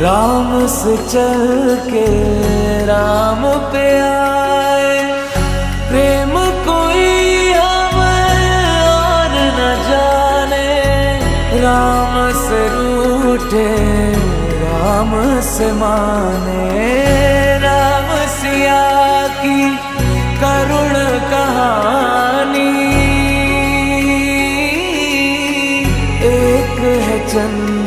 राम से चल के राम पे आए। प्रेम कोई हमें और न जाने, राम से रूठे राम से माने। राम सिया की करुण कहानी, एक है चंद